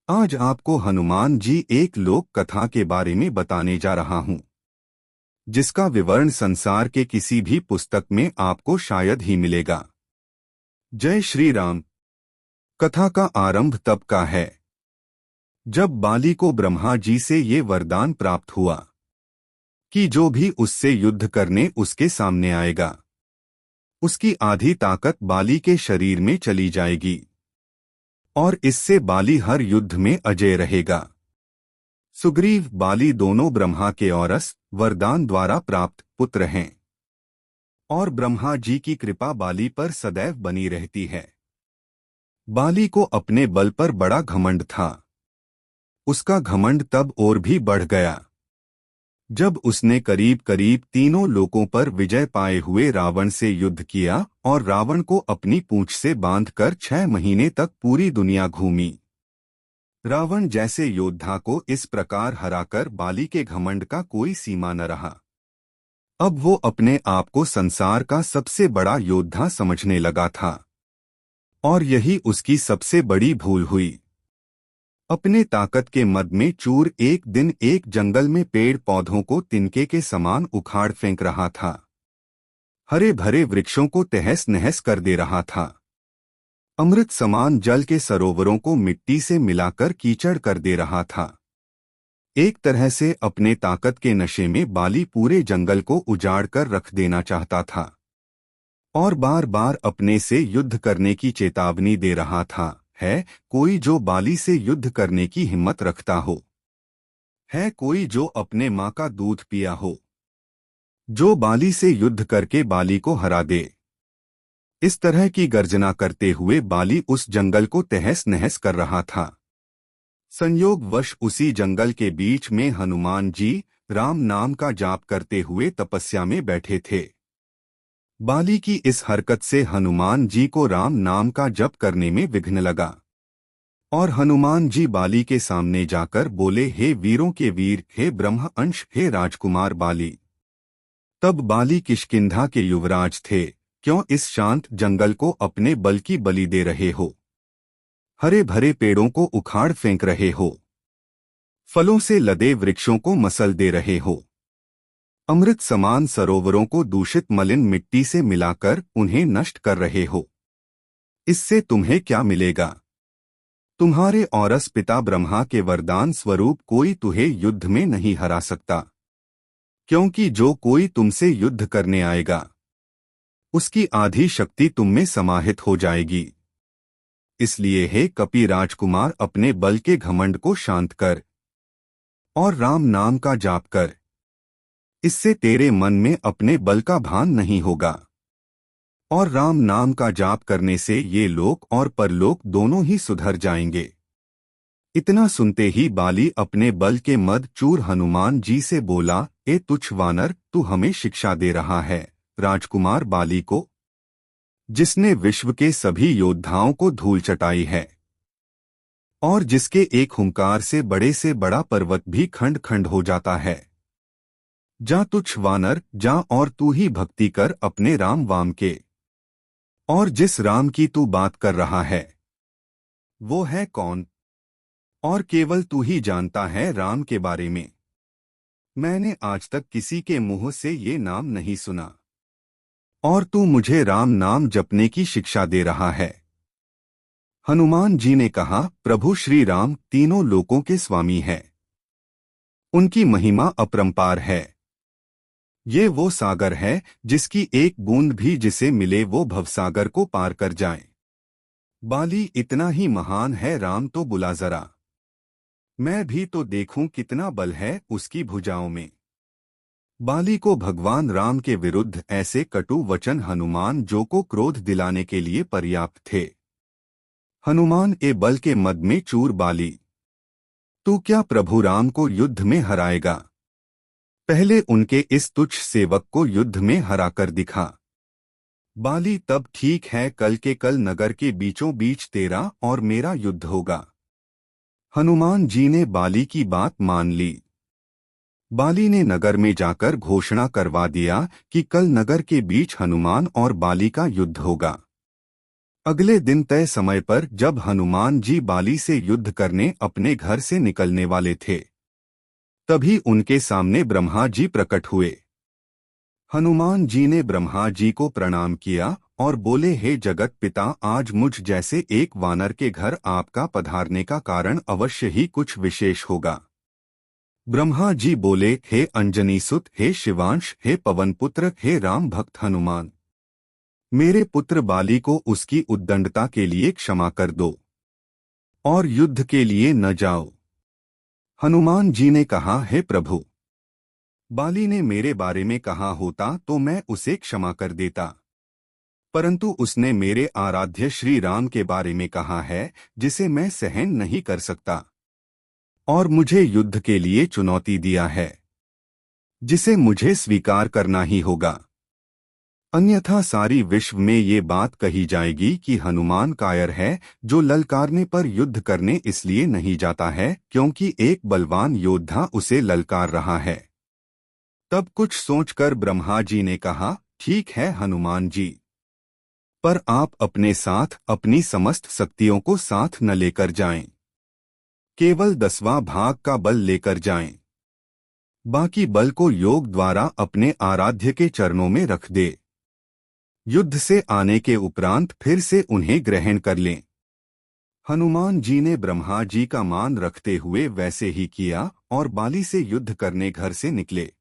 आज आपको हनुमान जी एक लोक कथा के बारे में बताने जा रहा हूं, जिसका विवरण संसार के किसी भी पुस्तक में आपको शायद ही मिलेगा। जय श्री राम। कथा का आरंभ तब का है जब बाली को ब्रह्मा जी से ये वरदान प्राप्त हुआ कि जो भी उससे युद्ध करने उसके सामने आएगा, उसकी आधी ताकत बाली के शरीर में चली जाएगी और इससे बाली हर युद्ध में अजय रहेगा। सुग्रीव बाली दोनों ब्रह्मा के औरस वरदान द्वारा प्राप्त पुत्र हैं और ब्रह्मा जी की कृपा बाली पर सदैव बनी रहती है। बाली को अपने बल पर बड़ा घमंड था। उसका घमंड तब और भी बढ़ गया जब उसने करीब करीब तीनों लोकों पर विजय पाए हुए रावण से युद्ध किया और रावण को अपनी पूंछ से बांधकर 6 महीने तक पूरी दुनिया घूमी। रावण जैसे योद्धा को इस प्रकार हराकर बाली के घमंड का कोई सीमा न रहा। अब वो अपने आप को संसार का सबसे बड़ा योद्धा समझने लगा था और यही उसकी सबसे बड़ी भूल हुई। अपने ताकत के मद में चूर एक दिन एक जंगल में पेड़ पौधों को तिनके के समान उखाड़ फेंक रहा था। हरे भरे वृक्षों को तहस नहस कर दे रहा था। अमृत समान जल के सरोवरों को मिट्टी से मिलाकर कीचड़ कर दे रहा था। एक तरह से अपने ताकत के नशे में बाली पूरे जंगल को उजाड़ कर रख देना चाहता था और बार बार अपने से युद्ध करने की चेतावनी दे रहा था। है कोई जो बाली से युद्ध करने की हिम्मत रखता हो? है कोई जो अपने माँ का दूध पिया हो, जो बाली से युद्ध करके बाली को हरा दे? इस तरह की गर्जना करते हुए बाली उस जंगल को तहस नहस कर रहा था। संयोगवश उसी जंगल के बीच में हनुमान जी राम नाम का जाप करते हुए तपस्या में बैठे थे। बाली की इस हरकत से हनुमान जी को राम नाम का जप करने में विघ्न लगा और हनुमान जी बाली के सामने जाकर बोले, हे वीरों के वीर, हे ब्रह्म अंश, हे राजकुमार बाली। तब बाली किष्किंधा के युवराज थे। क्यों इस शांत जंगल को अपने बल की बलि दे रहे हो? हरे भरे पेड़ों को उखाड़ फेंक रहे हो? फलों से लदे वृक्षों को मसल दे रहे हो? अमृत समान सरोवरों को दूषित मलिन मिट्टी से मिलाकर उन्हें नष्ट कर रहे हो? इससे तुम्हें क्या मिलेगा? तुम्हारे औरस पिता ब्रह्मा के वरदान स्वरूप कोई तुम्हें युद्ध में नहीं हरा सकता, क्योंकि जो कोई तुमसे युद्ध करने आएगा उसकी आधी शक्ति तुम में समाहित हो जाएगी। इसलिए हे कपि राजकुमार, अपने बल के घमंड को शांत कर और राम नाम का जाप कर। इससे तेरे मन में अपने बल का भान नहीं होगा और राम नाम का जाप करने से ये लोक और परलोक दोनों ही सुधर जाएंगे। इतना सुनते ही बाली अपने बल के मद चूर हनुमान जी से बोला, ए तुच्छ वानर, तू हमें शिक्षा दे रहा है राजकुमार बाली को, जिसने विश्व के सभी योद्धाओं को धूल चटाई है और जिसके एक हुंकार से बड़ा पर्वत भी खंड खंड हो जाता है। जा तुच्छ वानर, जा और तू ही भक्ति कर अपने राम वाम के। और जिस राम की तू बात कर रहा है वो है कौन? और केवल तू ही जानता है राम के बारे में। मैंने आज तक किसी के मुंह से ये नाम नहीं सुना और तू मुझे राम नाम जपने की शिक्षा दे रहा है। हनुमान जी ने कहा, प्रभु श्री राम तीनों लोकों के स्वामी हैं। उनकी महिमा अपरंपार है। ये वो सागर है जिसकी एक बूंद भी जिसे मिले वो भवसागर को पार कर जाए। बाली इतना ही महान है, राम तो बुला जरा, मैं भी तो देखूं कितना बल है उसकी भुजाओं में। बाली को भगवान राम के विरुद्ध ऐसे कटु वचन हनुमान जो को क्रोध दिलाने के लिए पर्याप्त थे। हनुमान ए बल के मद में चूर बाली, तू क्या प्रभु राम को युद्ध में हराएगा? पहले उनके इस तुच्छ सेवक को युद्ध में हराकर दिखा। बाली, तब ठीक है, कल के कल नगर के बीचों बीच तेरा और मेरा युद्ध होगा। हनुमान जी ने बाली की बात मान ली। बाली ने नगर में जाकर घोषणा करवा दिया कि कल नगर के बीच हनुमान और बाली का युद्ध होगा। अगले दिन तय समय पर जब हनुमान जी बाली से युद्ध करने अपने घर से निकलने वाले थे, तभी उनके सामने ब्रह्मा जी प्रकट हुए। हनुमान जी ने ब्रह्मा जी को प्रणाम किया और बोले, हे जगत पिता, आज मुझ जैसे एक वानर के घर आपका पधारने का कारण अवश्य ही कुछ विशेष होगा। ब्रह्मा जी बोले, हे अंजनी सुत, हे शिवांश, हे पवन पुत्र, हे राम भक्त हनुमान, मेरे पुत्र बाली को उसकी उद्दंडता के लिए क्षमा कर दो और युद्ध के लिए न जाओ। हनुमान जी ने कहा, हे प्रभु, बाली ने मेरे बारे में कहा होता तो मैं उसे क्षमा कर देता, परंतु उसने मेरे आराध्य श्री राम के बारे में कहा है, जिसे मैं सहन नहीं कर सकता, और मुझे युद्ध के लिए चुनौती दिया है, जिसे मुझे स्वीकार करना ही होगा। अन्यथा सारी विश्व में ये बात कही जाएगी कि हनुमान कायर है, जो ललकारने पर युद्ध करने इसलिए नहीं जाता है क्योंकि एक बलवान योद्धा उसे ललकार रहा है। तब कुछ सोचकर ब्रह्मा जी ने कहा, ठीक है हनुमान जी, पर आप अपने साथ अपनी समस्त शक्तियों को साथ न लेकर जाएं, केवल 10वां भाग का बल लेकर जाएं। बाकी बल को योग द्वारा अपने आराध्य के चरणों में रख दे। युद्ध से आने के उपरांत फिर से उन्हें ग्रहण कर लें। हनुमान जी ने ब्रह्मा जी का मान रखते हुए वैसे ही किया और बाली से युद्ध करने घर से निकले।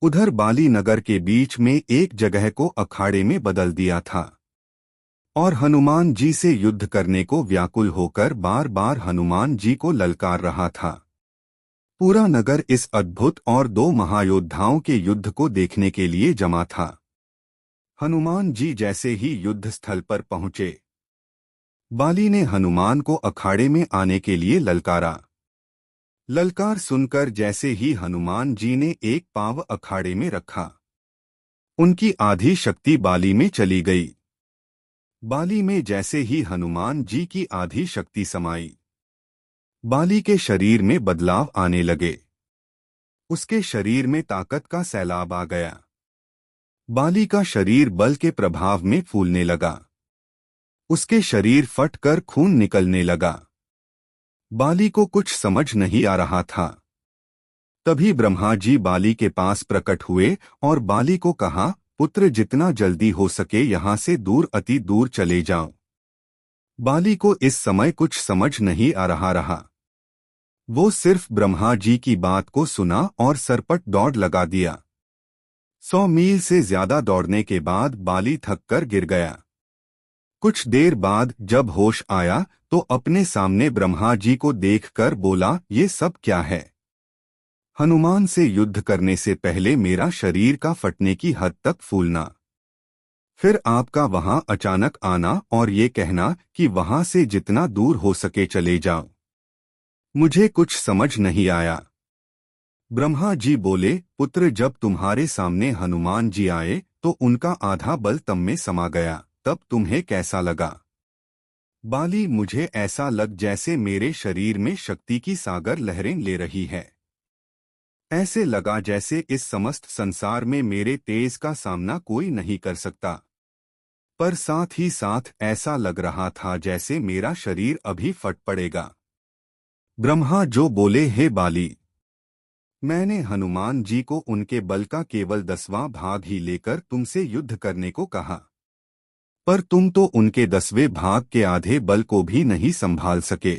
उधर बाली नगर के बीच में एक जगह को अखाड़े में बदल दिया था और हनुमान जी से युद्ध करने को व्याकुल होकर बार बार हनुमान जी को ललकार रहा था। पूरा नगर इस अद्भुत और 2 महायोद्धाओं के युद्ध को देखने के लिए जमा था। हनुमान जी जैसे ही युद्ध स्थल पर पहुंचे, बाली ने हनुमान को अखाड़े में आने के लिए ललकारा। ललकार सुनकर जैसे ही हनुमान जी ने एक पांव अखाड़े में रखा, उनकी आधी शक्ति बाली में चली गई। बाली में जैसे ही हनुमान जी की आधी शक्ति समाई, बाली के शरीर में बदलाव आने लगे। उसके शरीर में ताकत का सैलाब आ गया। बाली का शरीर बल के प्रभाव में फूलने लगा। उसके शरीर फटकर खून निकलने लगा। बाली को कुछ समझ नहीं आ रहा था। तभी ब्रह्मा जी बाली के पास प्रकट हुए और बाली को कहा, पुत्र, जितना जल्दी हो सके यहाँ से दूर, अति दूर चले जाओ। बाली को इस समय कुछ समझ नहीं आ रहा। वो सिर्फ ब्रह्मा जी की बात को सुना और सरपट दौड़ लगा दिया। 100 मील से ज्यादा दौड़ने के बाद बाली थककर गिर गया। कुछ देर बाद जब होश आया तो अपने सामने ब्रह्मा जी को देखकर बोला, ये सब क्या है? हनुमान से युद्ध करने से पहले मेरा शरीर का फटने की हद तक फूलना, फिर आपका वहां अचानक आना और ये कहना कि वहां से जितना दूर हो सके चले जाओ, मुझे कुछ समझ नहीं आया। ब्रह्मा जी बोले, पुत्र, जब तुम्हारे सामने हनुमान जी आए तो उनका आधा बल तम में समा गया, तब तुम्हें कैसा लगा? बाली, मुझे ऐसा लग जैसे मेरे शरीर में शक्ति की सागर लहरें ले रही है। ऐसे लगा जैसे इस समस्त संसार में मेरे तेज का सामना कोई नहीं कर सकता। पर साथ ही साथ ऐसा लग रहा था जैसे मेरा शरीर अभी फट पड़ेगा। ब्रह्मा जो बोले, हे बाली, मैंने हनुमान जी को उनके बल का केवल 10वां भाग ही लेकर तुमसे युद्ध करने को कहा, पर तुम तो उनके 10वें भाग के आधे बल को भी नहीं संभाल सके।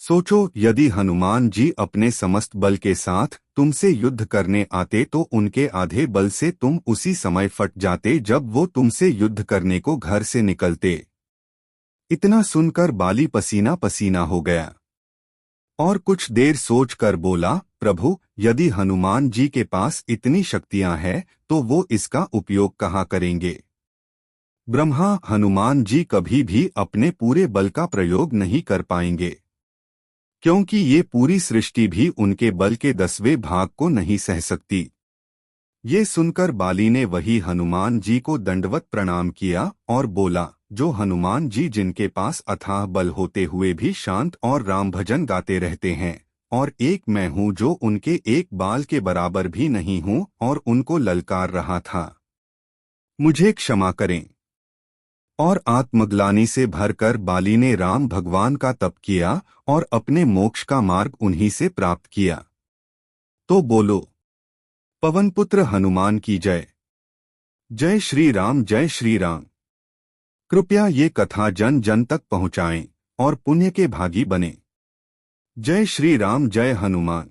सोचो, यदि हनुमान जी अपने समस्त बल के साथ तुमसे युद्ध करने आते तो उनके आधे बल से तुम उसी समय फट जाते जब वो तुमसे युद्ध करने को घर से निकलते। इतना सुनकर बाली पसीना पसीना हो गया और कुछ देर सोचकर बोला, प्रभु, यदि हनुमान जी के पास इतनी शक्तियां हैं तो वो इसका उपयोग कहाँ करेंगे? ब्रह्मा, हनुमान जी कभी भी अपने पूरे बल का प्रयोग नहीं कर पाएंगे, क्योंकि ये पूरी सृष्टि भी उनके बल के 10वें भाग को नहीं सह सकती। ये सुनकर बाली ने वही हनुमान जी को दंडवत प्रणाम किया और बोला, जो हनुमान जी जिनके पास अथाह बल होते हुए भी शांत और राम भजन गाते रहते हैं, और एक मैं हूँ जो उनके एक बाल के बराबर भी नहीं हूँ और उनको ललकार रहा था, मुझे क्षमा करें। और आत्मग्लानि से भरकर बाली ने राम भगवान का तप किया और अपने मोक्ष का मार्ग उन्हीं से प्राप्त किया। तो बोलो, पवनपुत्र हनुमान की जय। जय श्री राम, जय श्री राम। कृपया ये कथा जन जन तक पहुंचाएं और पुण्य के भागी बने। जय श्री राम, जय हनुमान।